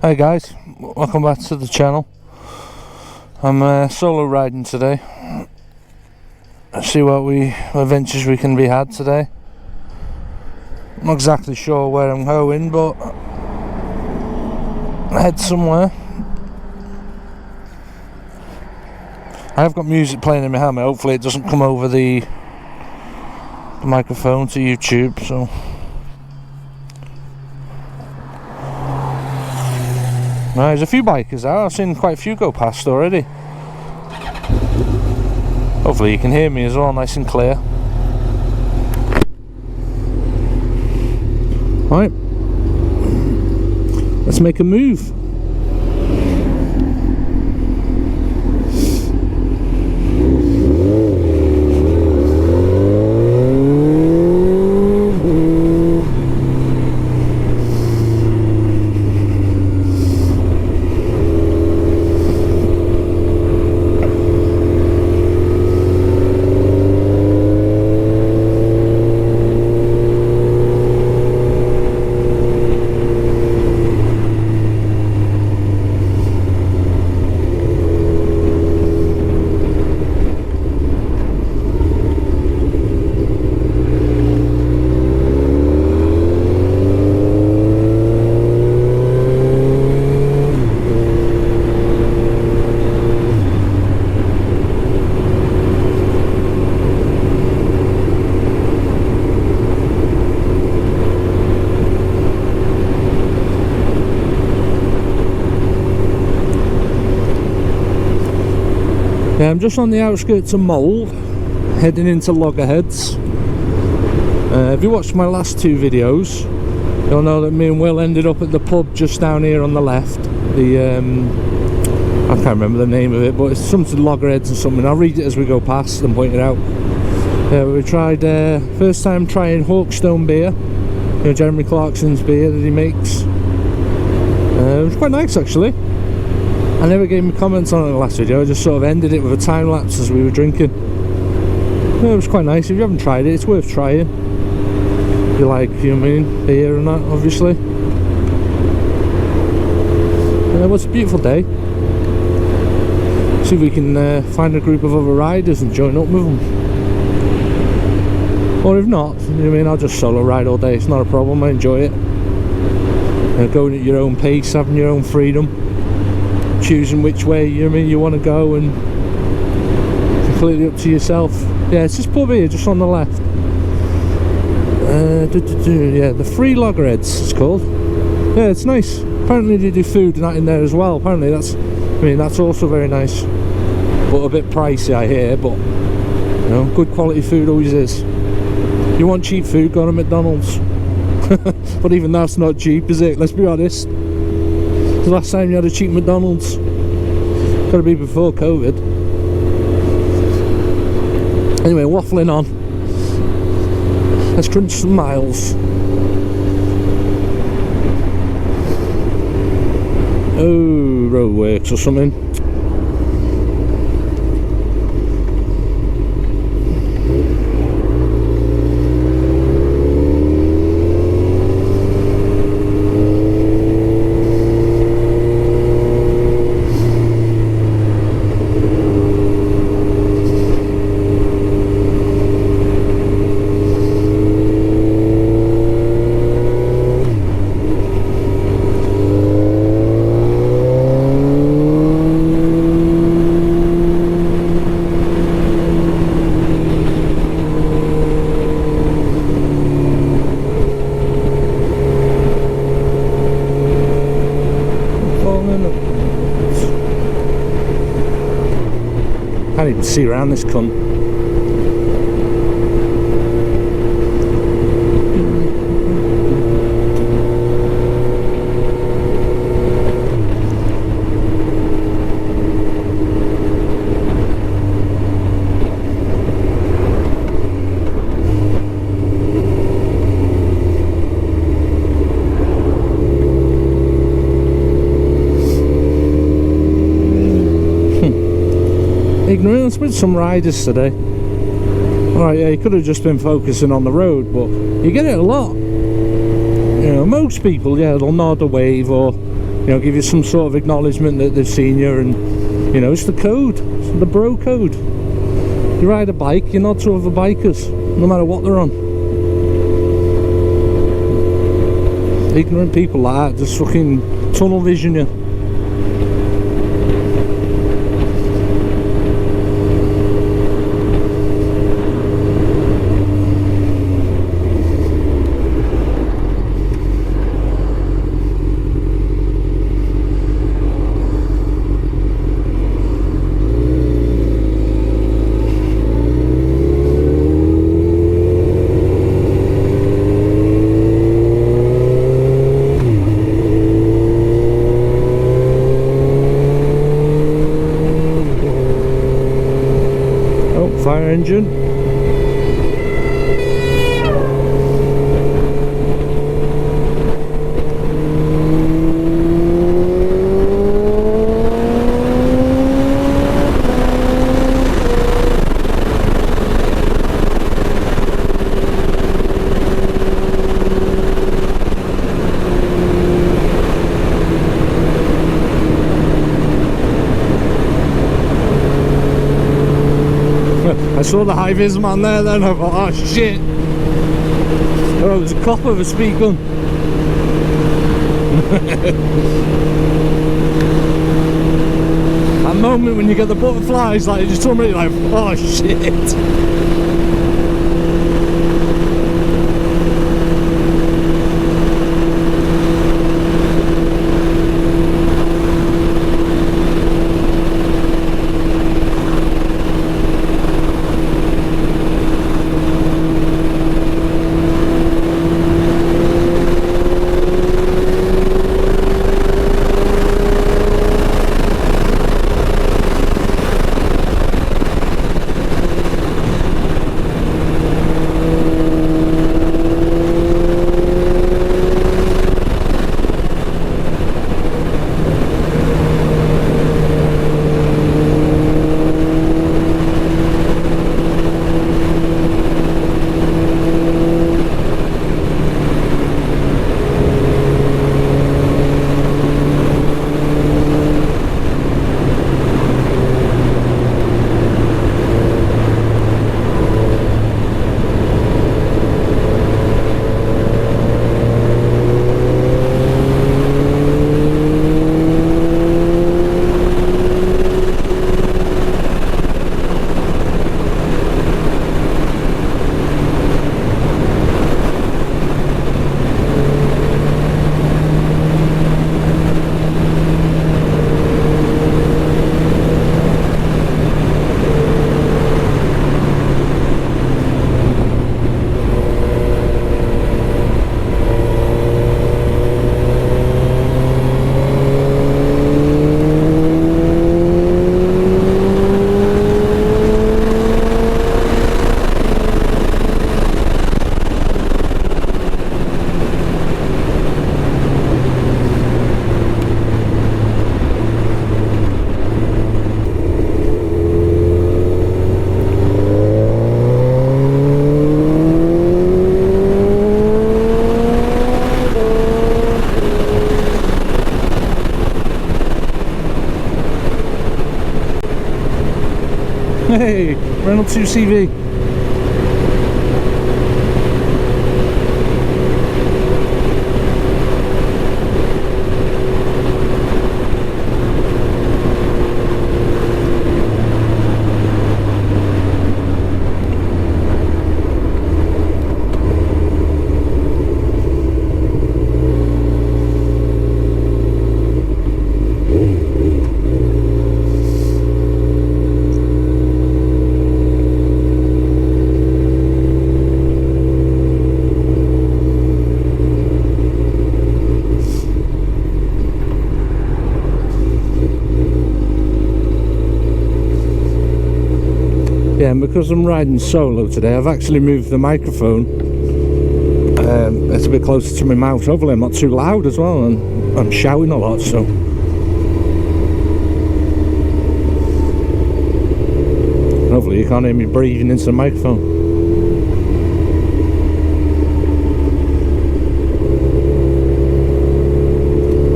Hey guys, welcome back to the channel. I'm solo riding today. Let's see what adventures we can be had today. I'm not exactly sure where I'm going, but I head somewhere. I have got music playing in my helmet. Hopefully it doesn't come over the microphone to YouTube, so right, there's a few bikers out. I've seen quite a few go past already. Hopefully you can hear me as well, nice and clear. Right, let's make a move. I'm just on the outskirts of Mole, heading into Loggerheads. If you watched my last two videos, you'll know that me and Will ended up at the pub just down here on the left. I can't remember the name of it, but it's something Loggerheads or something. I'll read it as we go past and point it out. We tried, first time trying Hawkstone beer, you know, Jeremy Clarkson's beer that he makes. It was quite nice actually. I never gave him comments on it in the last video. I just sort of ended it with a time lapse as we were drinking. It was quite nice. If you haven't tried it, it's worth trying. If you like, you know what I mean, beer and that, obviously. It was a beautiful day. See if we can find a group of other riders and join up with them. Or if not, you know what I mean, I'll just solo ride all day. It's not a problem. I enjoy it. Going at your own pace, having your own freedom. Choosing which way you want to go, and completely up to yourself. Yeah, it's just pub here, just on the left. Yeah, the Free Loggerheads it's called. Yeah, it's nice. Apparently they do food and that in there as well. Apparently that's also very nice, but a bit pricey I hear. But you know, good quality food always is. You want cheap food, go to McDonald's. But even that's not cheap, is it? Let's be honest. The last time you had a cheap McDonald's, got to be before COVID. Anyway, waffling on. Let's crunch some miles. Oh, roadworks or something. Can't even see around this cunt. Ignorance with some riders today. Alright, yeah, you could have just been focusing on the road, but you get it a lot. You know, most people, yeah, they'll nod or wave or you know, give you some sort of acknowledgement that they've seen you. And you know, it's the code, it's the bro code. You ride a bike, you're not to other bikers, no matter what they're on. Ignorant people like that just fucking tunnel vision you. Fire engine. I saw the high-vis man there then, I thought, oh shit. Oh, there's a cop with a speed gun. That moment when you get the butterflies, like, just somebody like, oh shit. Hey, Reynolds 2CV. Yeah, and because I'm riding solo today, I've actually moved the microphone. It's a bit closer to my mouth. Hopefully I'm not too loud as well, and I'm shouting a lot, so. Hopefully you can't hear me breathing into the microphone.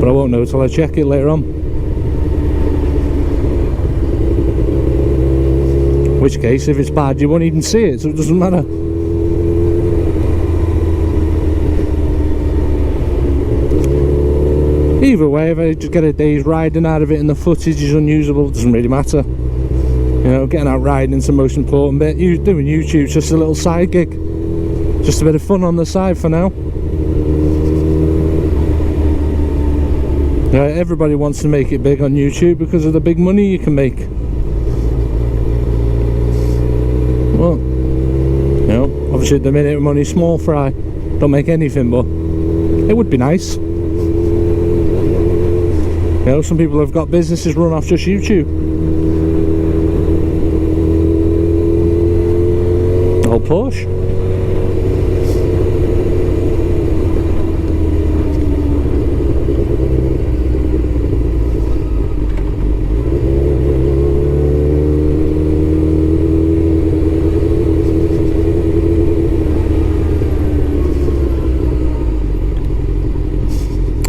But but I won't know till I check it later on. In which case, if it's bad, you won't even see it, so it doesn't matter. Either way, if I just get a day's riding out of it and the footage is unusable, it doesn't really matter. You know, getting out riding is the most important bit. Doing YouTube's just a little side gig. Just a bit of fun on the side for now. Everybody wants to make it big on YouTube because of the big money you can make. Well, you know, obviously at the minute I'm only small fry. Don't make anything, but it would be nice. You know, some people have got businesses run off just YouTube. Old Porsche.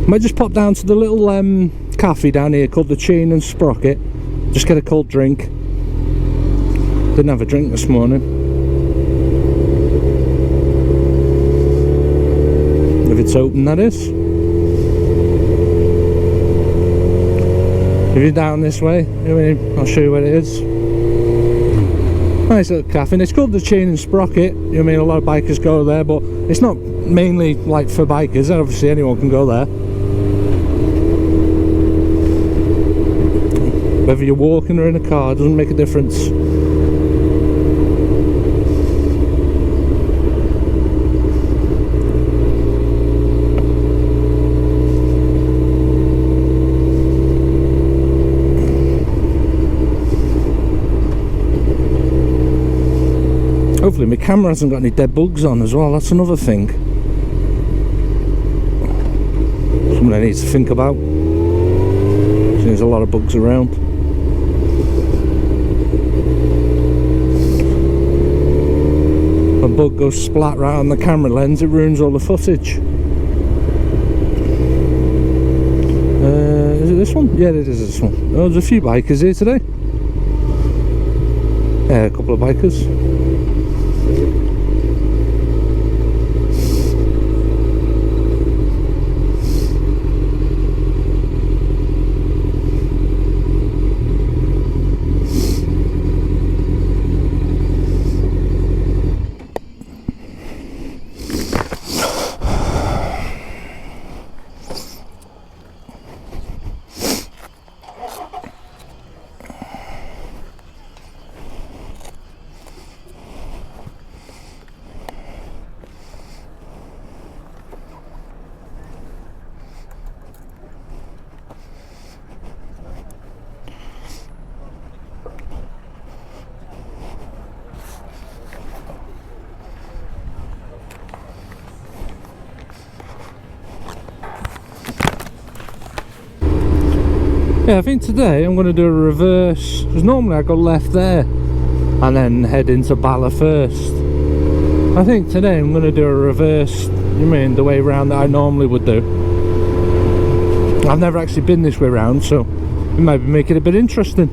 Might just pop down to the little cafe down here called the Chain and Sprocket. Just get a cold drink. Didn't have a drink this morning. If it's open, that is. If you're down this way, I'll show you where it is. Nice little cafe, and it's called the Chain and Sprocket. A lot of bikers go there, but it's not mainly like for bikers. Obviously anyone can go there. Whether you're walking or in a car, doesn't make a difference. Hopefully my camera hasn't got any dead bugs on as well, that's another thing. Something I need to think about. There's a lot of bugs around. A bug goes splat right on the camera lens, it ruins all the footage. Is it this one? Yeah, it is this one. Oh, there's a few bikers here today. Yeah, a couple of bikers. Yeah, I think today I'm going to do a reverse, because normally I go left there and then head into Bala first. I think today I'm going to do a reverse, the way around that I normally would do. I've never actually been this way round, so it might make it a bit interesting.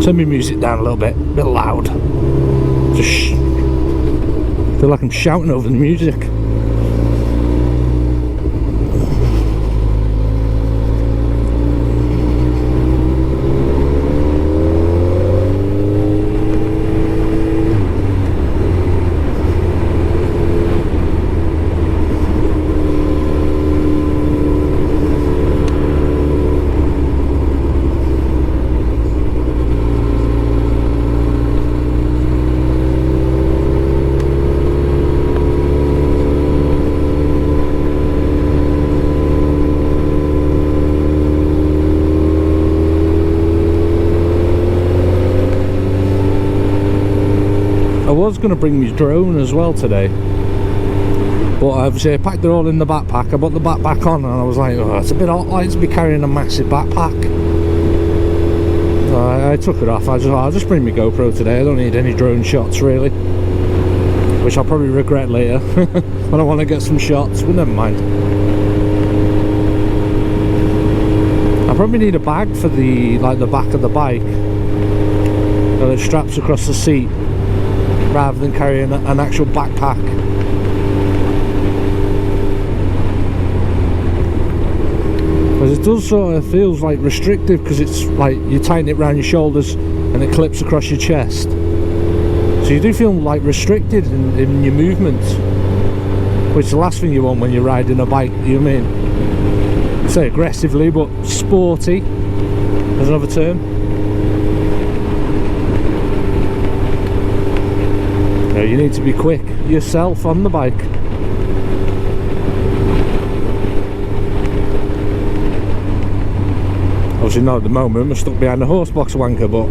Turn my music down a little bit, a bit loud. Just feel like I'm shouting over the music. I was going to bring my drone as well today, but obviously I packed it all in the backpack. I put the backpack on and I was like, oh, it's a bit light to be carrying a massive backpack. So I took it off. I'll just bring my GoPro today. I don't need any drone shots really. which I'll probably regret later when I want to get some shots, but never mind. I probably need a bag for the back of the bike that straps across the seat rather than carrying an actual backpack. Because it does sort of feels like restrictive, because it's like you tighten it around your shoulders and it clips across your chest, so you do feel like restricted in your movements, which is the last thing you want when you're riding a bike. You know what I mean? Say aggressively, but sporty is another term. You need to be quick yourself on the bike. Obviously not at the moment, we're stuck behind a horse box wanker, but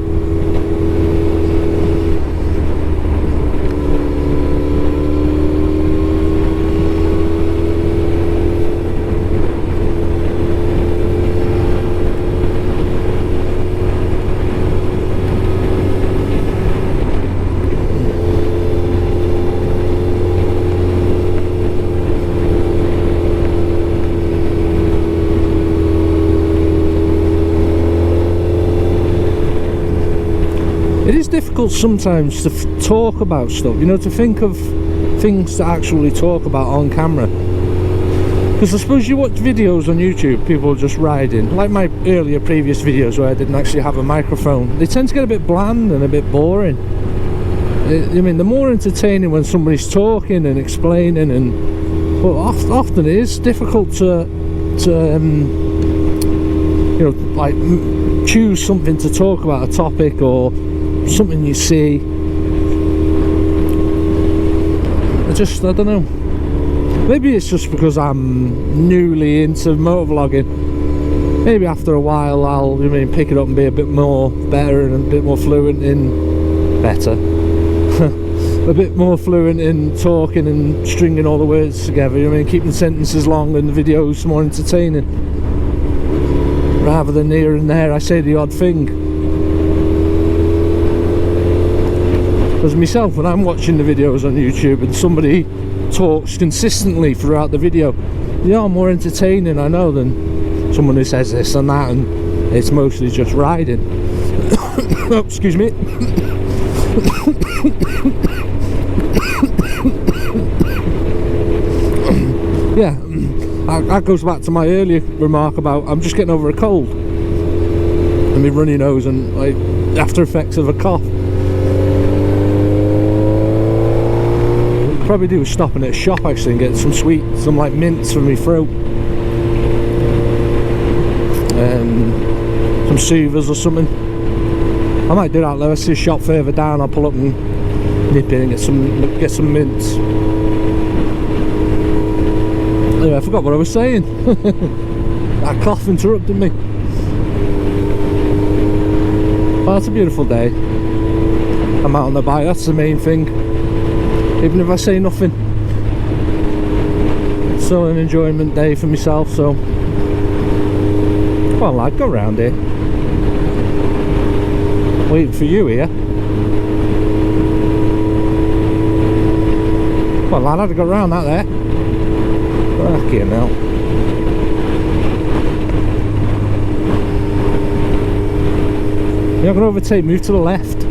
it is difficult sometimes to talk about stuff, you know, to think of things to actually talk about on camera. Because I suppose you watch videos on YouTube, people just riding, like my earlier previous videos where I didn't actually have a microphone. They tend to get a bit bland and a bit boring. I mean, they're more entertaining when somebody's talking and explaining, and well, often it is difficult to you know, like choose something to talk about, a topic or something you see. I don't know, maybe it's just because I'm newly into motovlogging. Maybe after a while I'll, I mean, pick it up and be a bit more better and a bit more fluent in a bit more fluent in talking and stringing all the words together, you know, I mean, keeping sentences long and the videos more entertaining, rather than here and there I say the odd thing. Because myself, when I'm watching the videos on YouTube and somebody talks consistently throughout the video, you know, more entertaining, I know, than someone who says this and that and it's mostly just riding. Oh, excuse me. Yeah, that goes back to my earlier remark about I'm just getting over a cold and my runny nose and like after effects of a cough. Probably do stopping at a shop actually and get some like mints for my throat, some soothers or something. I might do that though. I see a shop further down, I'll pull up and nip in and get some mints. Anyway, I forgot what I was saying. That cough interrupted me. Well, it's a beautiful day. I'm out on the bike, that's the main thing. Even if I say nothing, it's still an enjoyment day for myself, so come on lad, go round here. Waiting for you here. Come on lad, I'd have got round that there. Fucking hell. You're not going to overtake, move to the left.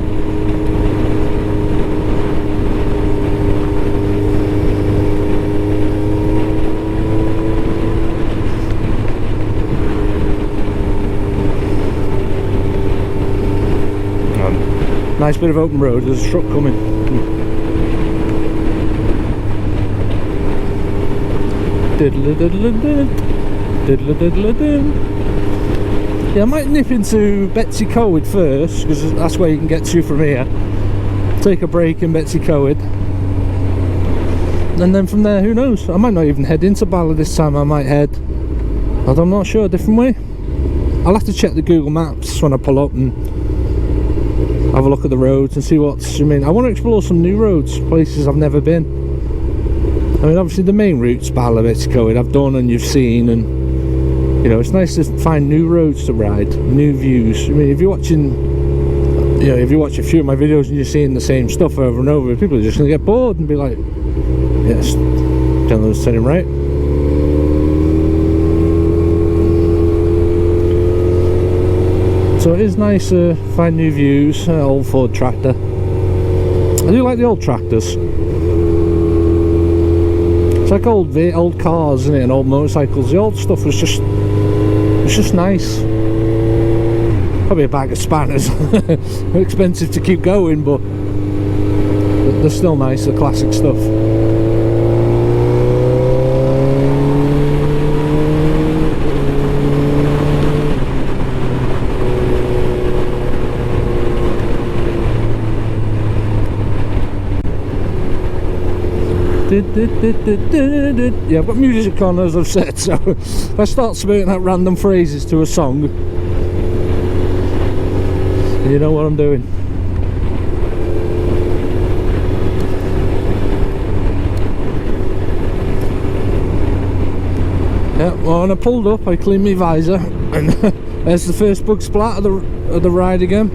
Nice bit of open road, there's a truck coming. Yeah, I might nip into Betwys-Y-Coed first, because that's where you can get to from here. Take a break in Betwys-Y-Coed. And then from there, who knows? I might not even head into Bala this time, I might head, I'm not sure, a different way. I'll have to check the Google Maps when I pull up and have a look at the roads and see what's, I mean, I want to explore some new roads, places I've never been. I mean, obviously the main route's Bala, Betwys-Y-Coed, I've done and you've seen, and you know, it's nice to find new roads to ride, new views. I mean, if you're watching, you know, if you watch a few of my videos and you're seeing the same stuff over and over, people are just going to get bored and be like, yes, gentleman's turning right. So it is nice to find new views. Old Ford tractor. I do like the old tractors. It's like old cars, isn't it, and old motorcycles. The old stuff was just, it's just nice. Probably a bag of spanners. Expensive to keep going, but they're still nice. The classic stuff. Yeah, I've got music on, as I've said, so if I start spouting out random phrases to a song, you know what I'm doing. Yeah, well, when I pulled up, I cleaned my visor, and there's the first bug splat of the ride again,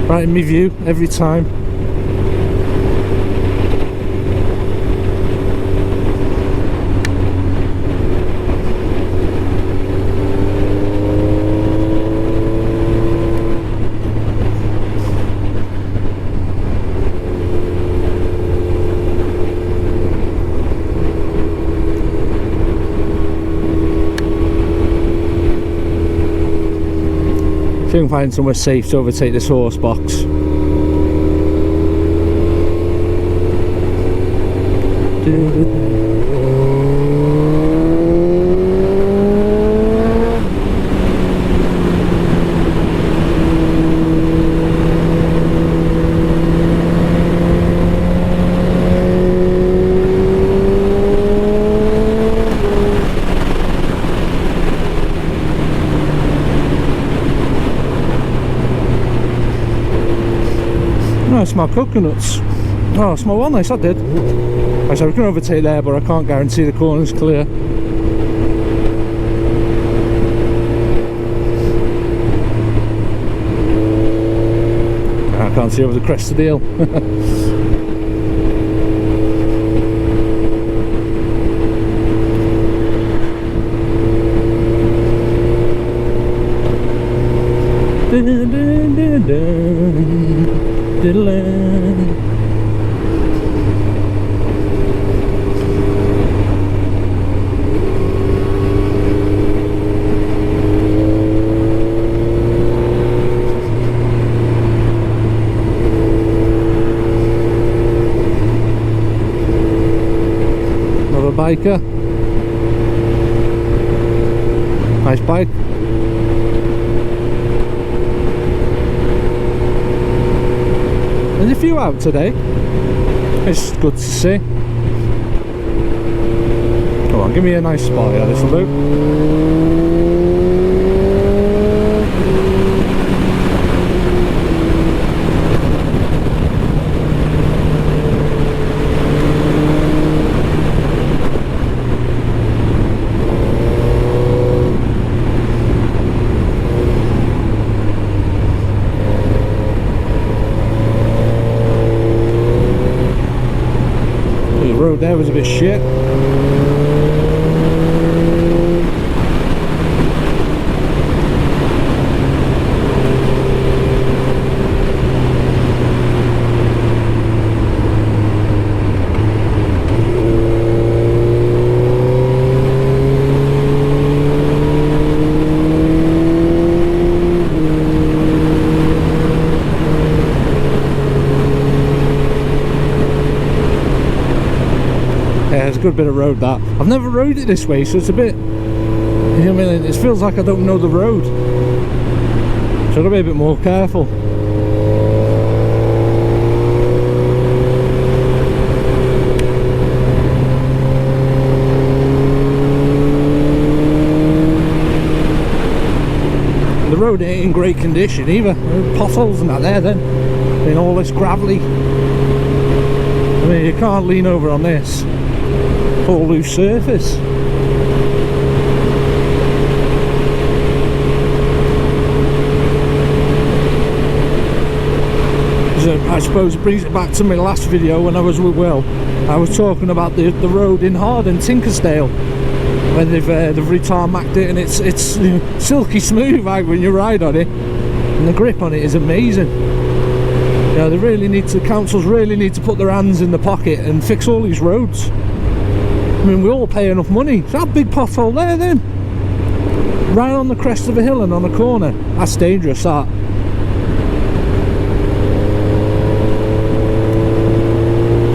right in my view every time. See if I can find somewhere safe to overtake this horse box. I smell coconuts. Oh, I smell one nice, I did. I said we can overtake there, but I can't guarantee the corner's clear. I can't see over the crest of the hill. Another biker. Nice bike. There's a few out today. It's good to see. Come on, give me a nice spot here, this will do. The road there was a bit shit. Yeah, it's a good bit of road that. I've never rode it this way, so it's a bit, you know what I mean, it feels like I don't know the road. So I've got to be a bit more careful. The road ain't in great condition either. Potholes and that there then. I mean, all this gravelly. I mean, you can't lean over on this. All loose surface. I suppose it brings it back to my last video when I was with Will. I was talking about the road in Hardon, Tinkersdale, when they've retarmacked it, and it's silky smooth, like, when you ride on it, and the grip on it is amazing. You know, the councils really need to put their hands in the pocket and fix all these roads. I mean, we all pay enough money. It's that big pothole there then, right on the crest of a hill and on a corner. That's dangerous, that.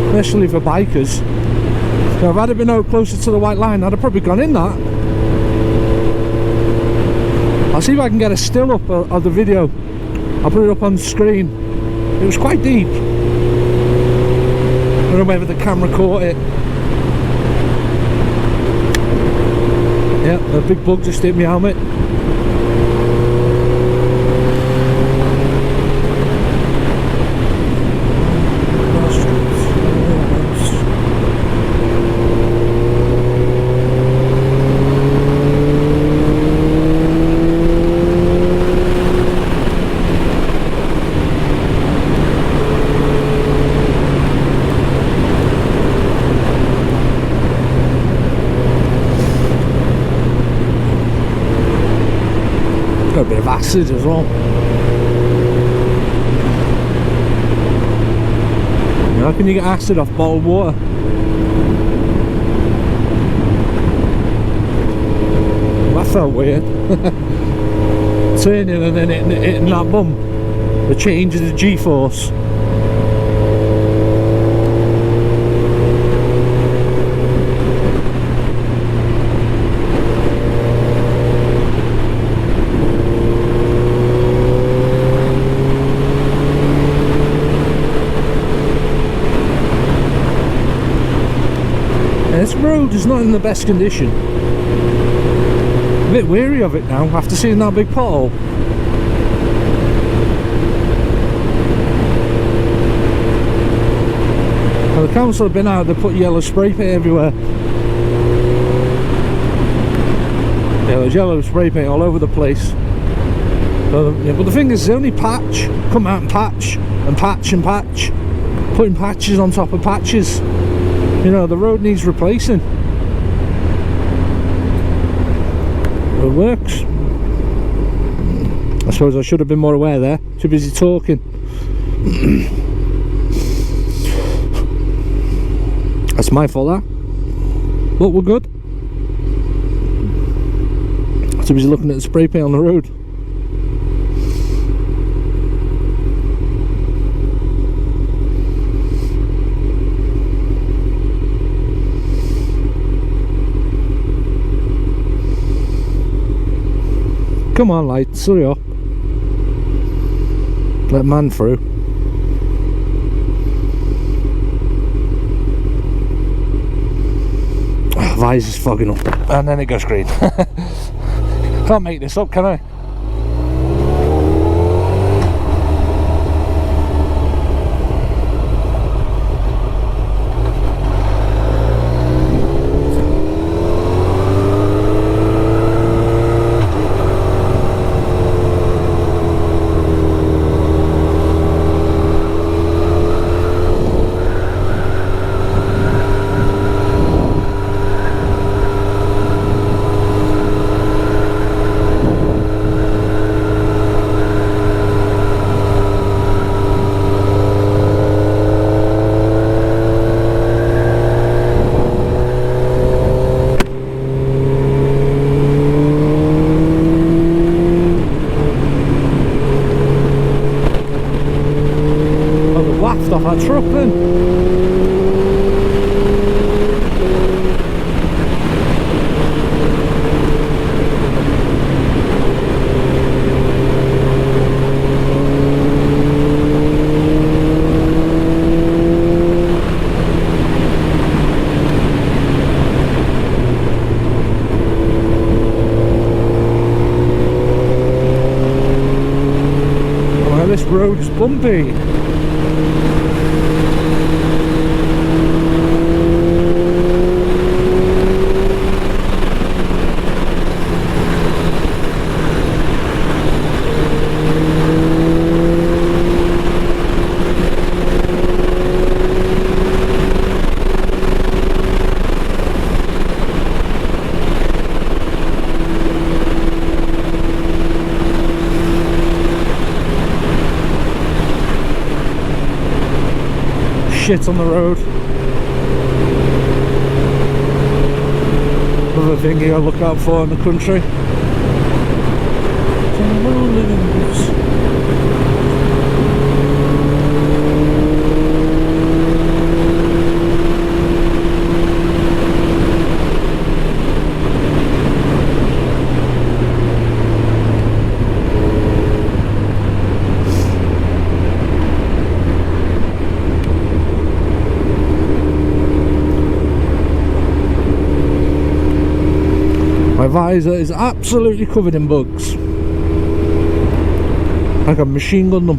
Especially for bikers. So if I'd have been out closer to the white line, I'd have probably gone in that. I'll see if I can get a still up of the video. I'll put it up on the screen. It was quite deep. I don't know whether the camera caught it. Yeah, a big bug just hit my helmet. A bit of acid as well. How can you get acid off bottled water? That felt weird. Turning and then hitting that bump. The change of the G-force. This road is not in the best condition. A bit weary of it now after seeing that big pothole. Well, the council have been out, they put yellow spray paint everywhere. Yeah, there's yellow spray paint all over the place. Yeah, but the thing is, they only patch, come out and patch, and patch and patch, putting patches on top of patches. You know, the road needs replacing. It works. I suppose I should have been more aware there. Too busy talking. That's my fault, that. But we're good. Too busy looking at the spray paint on the road. Come on, lights, hurry up. Let man through. Oh, visor's fogging up. And then it goes green. Can't make this up, can I? Off that truck then. Well, this road is bumpy. shit on the road. Another thing you gotta look out for in the country. My visor is absolutely covered in bugs. I can machine gun them.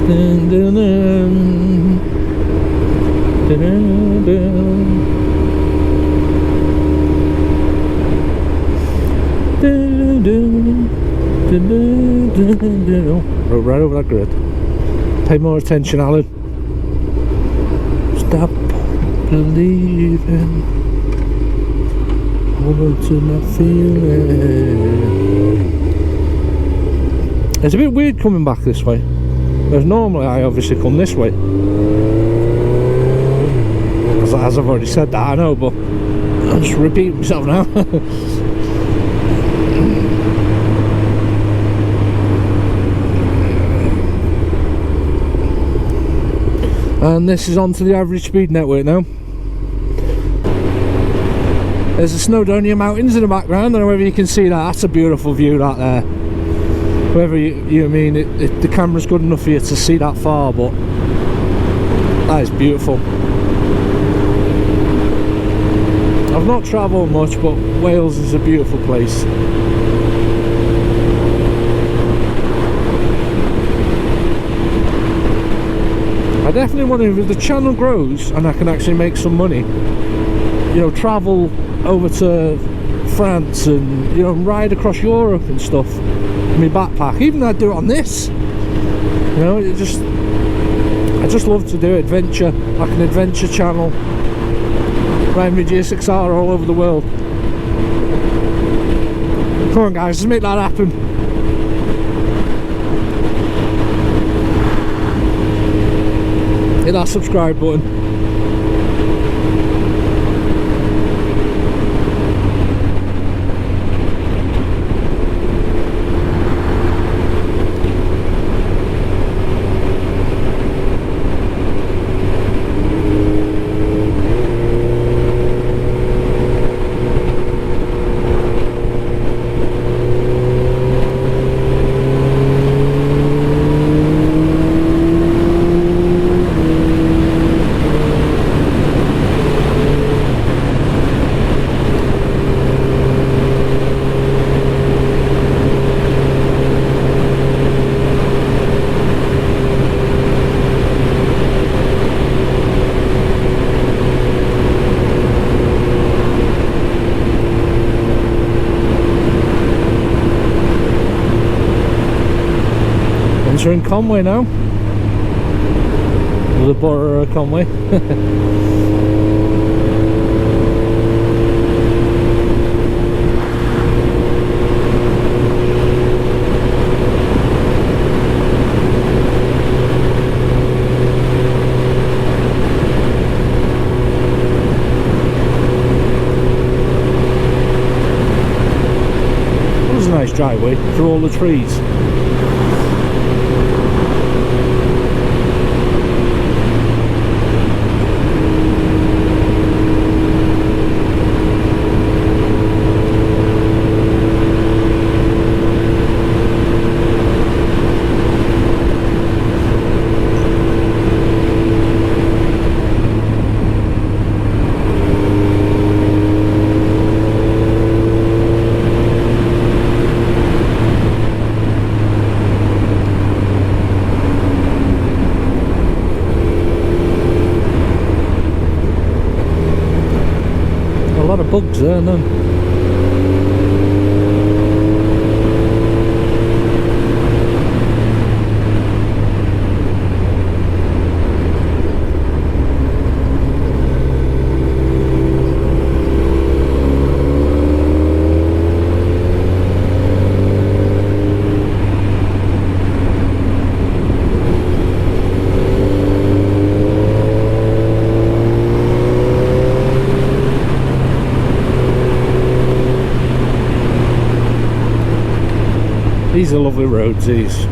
Dun, dun, dun. Dun, dun, dun. Dun, dun. Oh, right over that grid. Pay more attention, Alan. Stop believing. Hold on to my feeling. It's a bit weird coming back this way. Whereas normally I obviously come this way. As I've already said that, I know, but I'll just repeat myself now. And this is onto the average speed network now. There's the Snowdonia Mountains in the background. I don't know whether you can see that. That's a beautiful view, that there. Whether you mean the camera's good enough for you to see that far, but that is beautiful. I've not travelled much, but Wales is a beautiful place. I definitely want to, if the channel grows and I can actually make some money, you know, travel over to France and, you know, ride across Europe and stuff in my backpack. Even I'd do it on this, you know. I just love to do adventure, like an adventure channel, riding my gsxr all over the world. Come on guys, let's make that happen. Hit that subscribe button. We're in Conway now, the borough of Conway. That was a nice driveway through all the trees. Bugs there, no. These are lovely roads, these.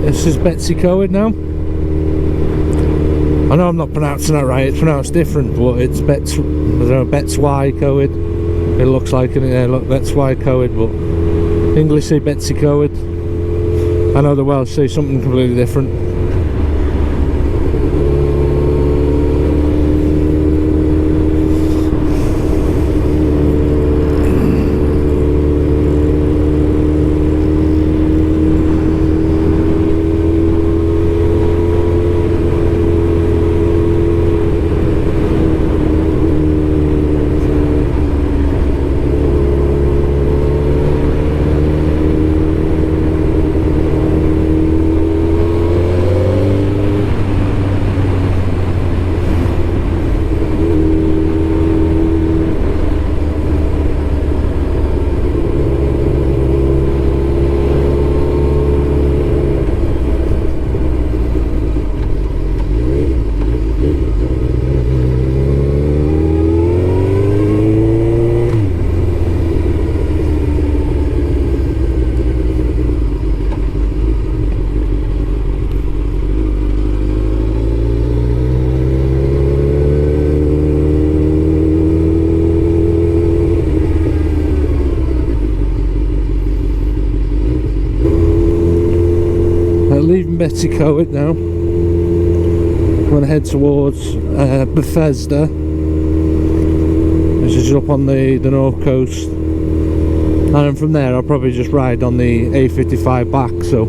This is Betwys-Y-Coed now. I know I'm not pronouncing that right, it's pronounced different, but it's Betwys-Y-Coed. It looks like it, yeah, look, Betwys-Y-Coed, but English say Betwys-Y-Coed. I know the Welsh say something completely different. Leaving Betwys-Y-Coed now. I'm going to head towards Bethesda, which is up on the north coast, and then from there I'll probably just ride on the A55 back. So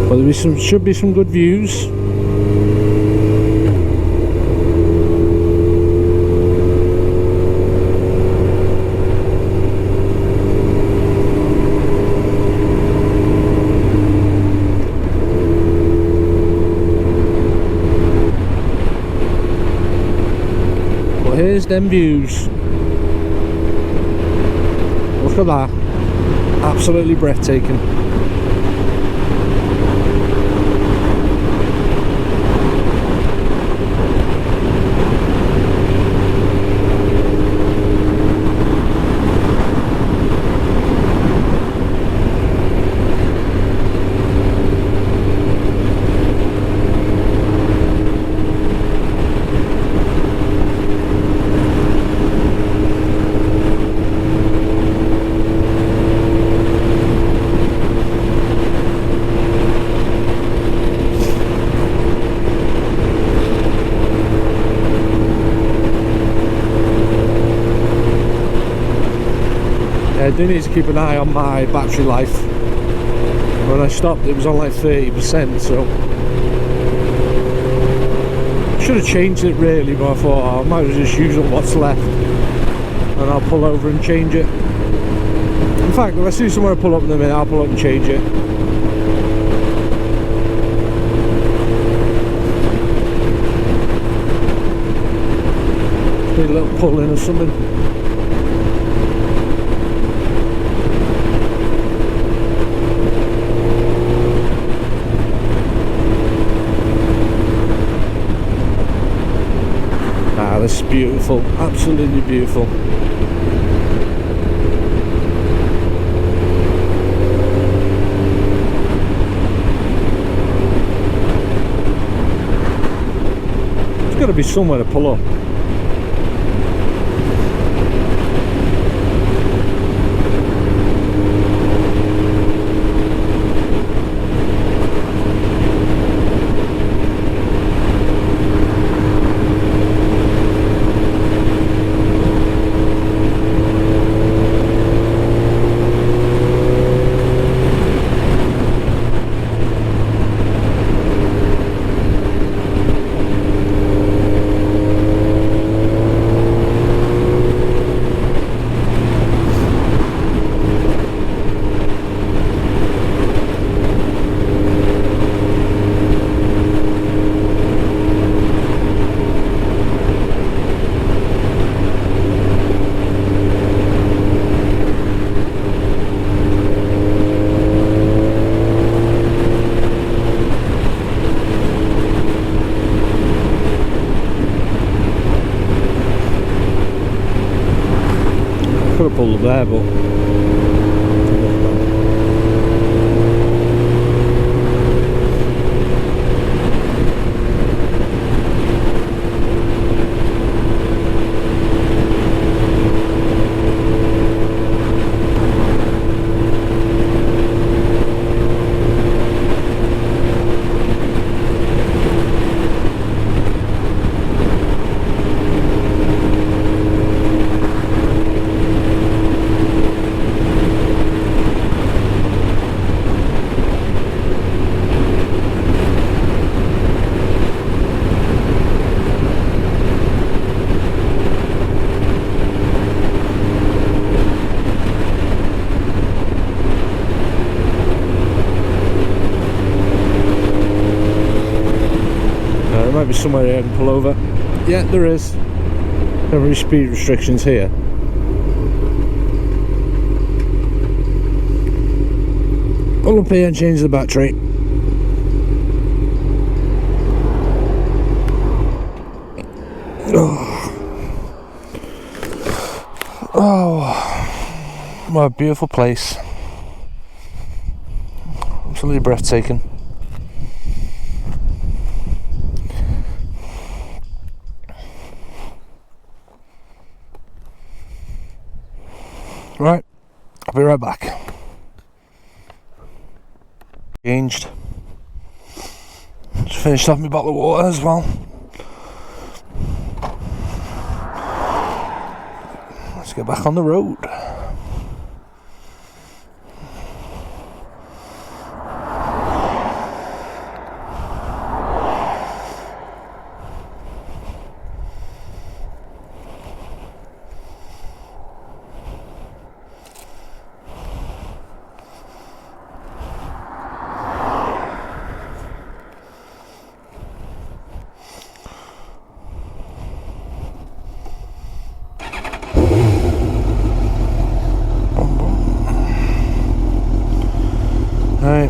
but should be some good views. Here's them views. Look at that. Absolutely breathtaking. I do need to keep an eye on my battery life. When I stopped it was on like 30%, so should have changed it really, but I thought I might as well just use up what's left and I'll pull over and change it. In fact, if I see somewhere to pull up in a minute, I'll pull up and change it. Need a little pull in or something. This is beautiful, absolutely beautiful. There's got to be somewhere to pull up. Could have pulled up there, but might be somewhere here I can pull over. Yeah, there is. There are speed restrictions here. Pull up here and change the battery. Oh, what a beautiful place. Absolutely breathtaking. Right, I'll be right back. Changed. Just finished off my bottle of water as well. Let's get back on the road. Right.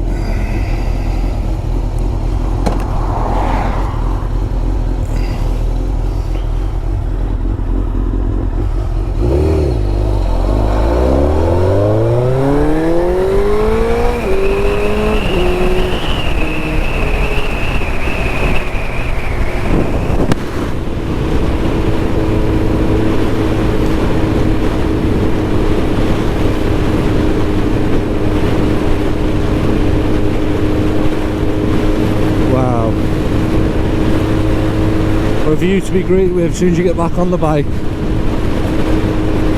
A view to be greeted with as soon as you get back on the bike.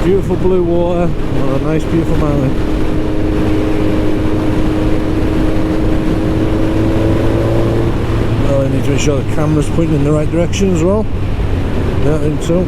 Beautiful blue water on a nice beautiful mountain. Well, I need to make sure the camera's pointing in the right direction as well. Yeah, I think so.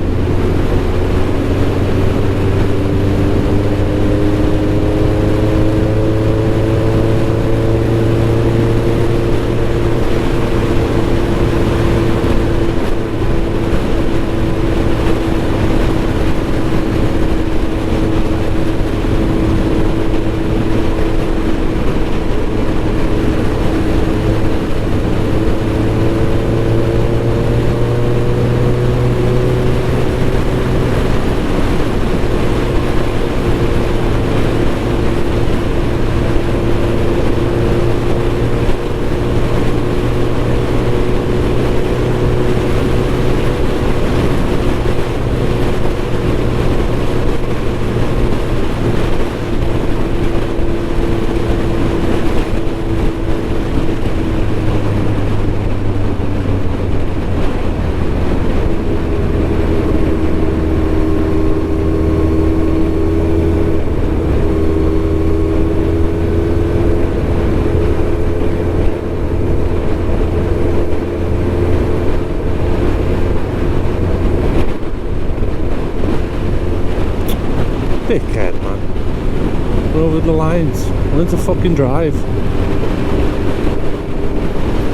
Dickhead, man. We're over the lines. Learn to fucking drive.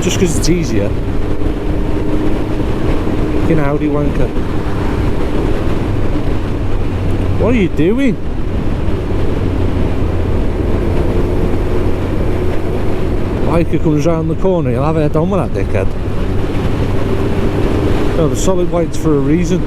Just because it's easier. Fucking Audi wanker. What are you doing? Biker comes round the corner, you'll have it on with that dickhead. No, the solid white's for a reason.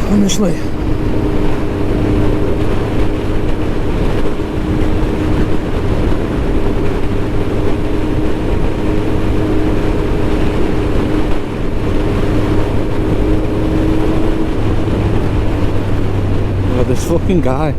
Honestly, look at this fucking guy.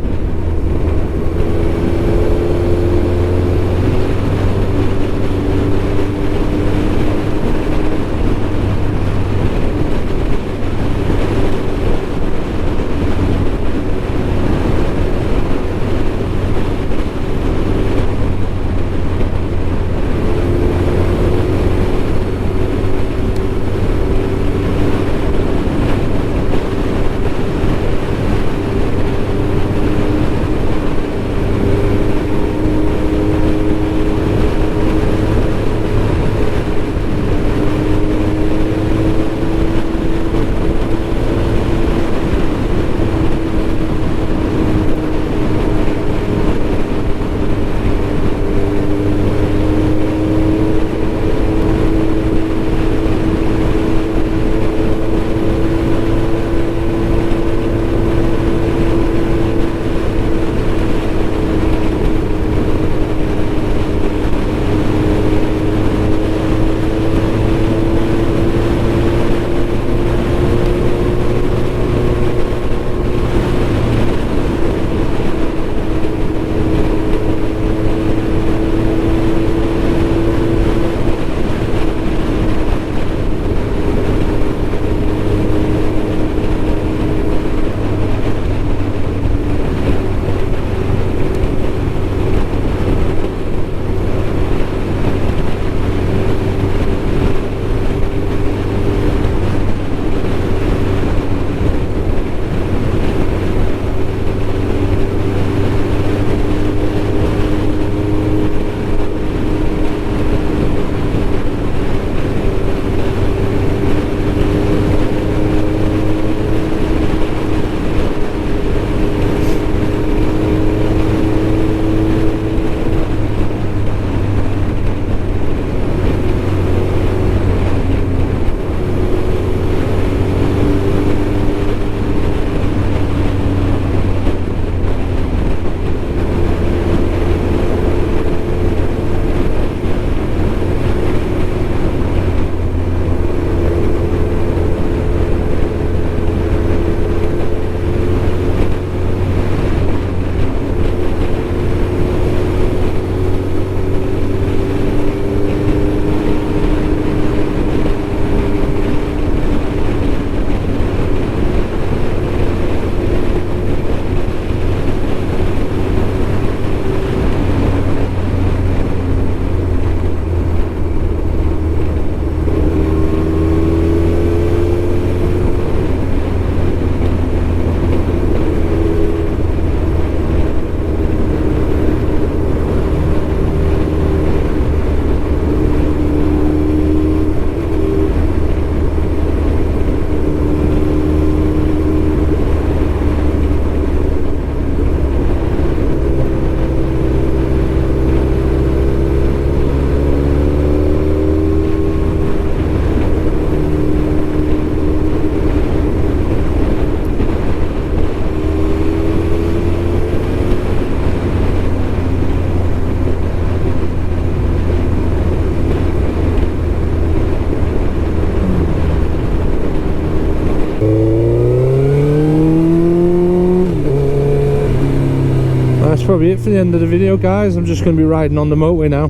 probably it for the end of the video, guys. I'm just going to be riding on the motorway now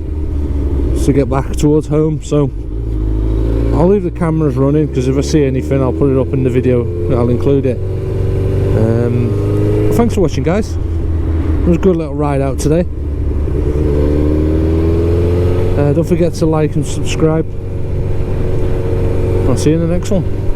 to get back towards home, so I'll leave the cameras running, because if I see anything I'll put it up in the video, I'll include it. Thanks for watching, guys. It was a good little ride out today. Don't forget to like and subscribe. I'll see you in the next one.